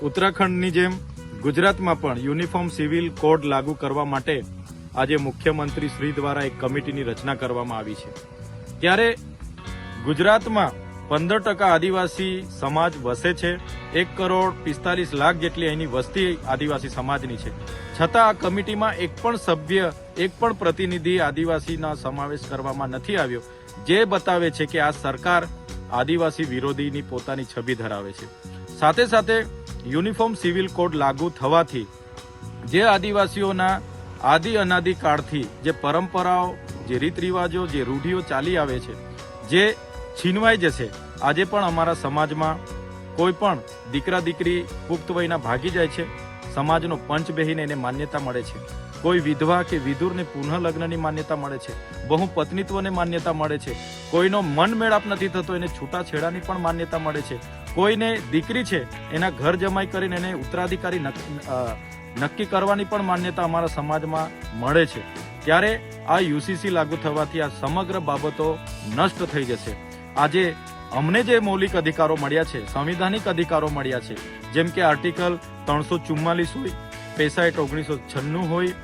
ઉત્તરાખંડની જેમ ગુજરાતમાં પણ યુનિફોર્મ સિવિલ કોડ લાગુ કરવા માટે આજે મુખ્યમંત્રી શ્રી દ્વારા એક કમિટીની રચના કરવામાં આવી છે। ત્યારે ગુજરાતમાં 15% આદિવાસી સમાજ વસે છે। 1,45,00,000 જેટલી અહીંની વસ્તી આદિવાસી સમાજની છે, છતાં આ કમિટીમાં એક પણ સભ્ય, એક પણ પ્રતિનિધિ આદિવાસીનો સમાવેશ કરવામાં નથી આવ્યો, જે બતાવે છે કે આ સરકાર આદિવાસી વિરોધીની પોતાની છબી ધરાવે છે। સાથે સાથે યુનિફોર્મ સિવિલ કોડ લાગુ થવાથી જે આદિવાસીઓના આદિ અનાદિ કાળથી જે પરંપરાઓ, જે રીત રિવાજો, જે રૂઢિઓ ચાલી આવે છે, જે છીનવાઈ જશે। આજે પણ અમારા સમાજમાં કોઈ પણ દીકરા દીકરી પુખ્ત વયના ભાગી જાય છે, સમાજનો પંચ બેહીને એને માન્યતા મળે છે। કોઈ વિધવા કે વિધુરને પુનઃ લગ્નની માન્યતા મળે છે, બહુપત્નીત્વને માન્યતા મળે છે, કોઈનો મન મેળાપ નથી થતો એને છૂટાછેડાની પણ માન્યતા મળે છે, કોઈને દીકરી છે એના ઘર જમાઈ કરીને એને ઉત્તરાધિકારી નક્કી કરવાની પણ માન્યતા અમારા સમાજમાં મળે છે। ત્યારે આ યુસીસી લાગુ થવાથી આ સમગ્ર બાબતો નષ્ટ થઈ જશે। આજે અમને જે મૌલિક અધિકારો મળ્યા છે, સંવિધાનિક અધિકારો મળ્યા છે, જેમ કે આર્ટિકલ 344 હોય, પેસા એક્ટ 1996 હોય,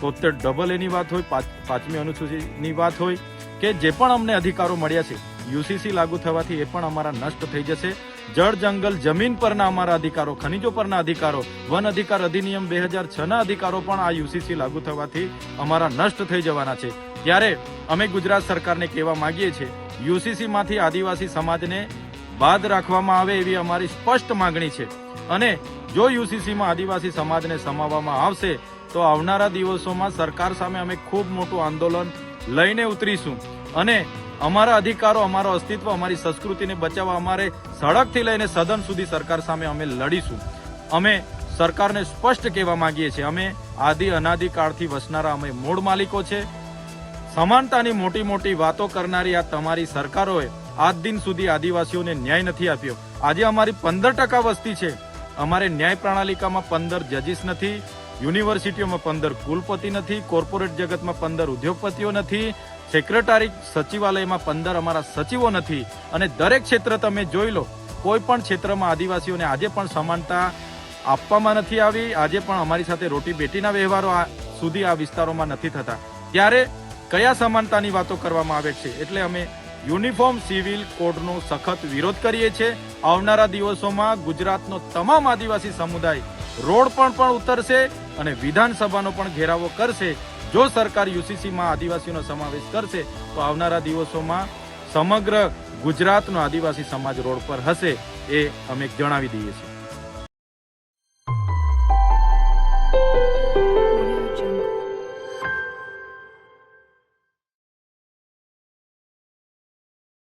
73 એની વાત હોય, 5મી અનુસૂચિની વાત હોય, કે જે પણ અમને અધિકારો મળ્યા છે, યુસીસી લાગુ થવાથી એ પણ અમારા નષ્ટ થઈ જશે। જળ જંગલ જમીન પરના અમારા અધિકારો, ખનિજો પરના અધિકારો, વન અધિકાર અધિનિયમ 2006ના અધિકારો પણ આ યુસીસી લાગુ થવાથી અમારા નષ્ટ થઈ જવાના છે। ત્યારે અમે ગુજરાત સરકારને કહેવા માંગીએ છીએ, યુસીસી માંથી આદિવાસી સમાજને બાદ રાખવામાં આવે એવી અમારી સ્પષ્ટ માંગણી છે। અને જો યુસીસીમાં આદિવાસી સમાજને સમાવવામાં આવશે તો આવનારા દિવસોમાં સરકાર સામે અમે ખૂબ મોટું આંદોલન લઈને ઉતરીશું અને અમારા અધિકારો, અમારો અસ્તિત્વ, અમારી સંસ્કૃતિને બચાવવા અમારે સડકથી લઈને સદન સુધી સરકાર સામે અમે લડીશું। અમે સરકારને સ્પષ્ટ કહેવા માંગીએ છીએ, અમે આદિ અનાદિ કાળથી વસનારા અમે મૂળ માલિકો છે। સમાનતાની મોટી મોટી વાતો કરનારી આ તમારી સરકારોએ આજ દિન સુધી આદિવાસીઓને ન્યાય નથી આપ્યો। આજે અમારી 15% વસ્તી છે, અમારે ન્યાય પ્રણાલિકામાં 15 જજીસ નથી, યુનિવર્સિટીઓમાં 15 કુલપતિ નથી, કોર્પોરેટ જગતમાં 15 ઉદ્યોગપતિઓ નથી, સેક્રેટરી સચિવાલયમાં 15 અમારા સચિવો નથી, અને દરેક ક્ષેત્ર તમે જોઈ લો, કોઈ પણ ક્ષેત્રમાં આદિવાસીઓને આજે પણ સમાનતા આપવામાં નથી આવી। આજે પણ અમારી સાથે રોટી બેટીના વ્યવહારો સુધી આ વિસ્તારોમાં નથી થતા। ત્યારે કયા સમાનતાની વાતો કરવામાં આવે છે? એટલે અમે યુનિફોર્મ સિવિલ કોડનો સખત વિરોધ કરીએ છીએ। આવનારા દિવસોમાં ગુજરાતનો તમામ આદિવાસી સમુદાય રોડ પર પણ ઉતરશે અને વિધાનસભાનો પણ ઘેરાવો કરશે। જો સરકાર યુસીસીમાં આદિવાસીનો સમાવેશ કરશે તો આવનારા દિવસોમાં સમગ્ર ગુજરાતનો આદિવાસી સમાજ રોડ પર હશે, એ અમે જણાવી દઈએ છીએ।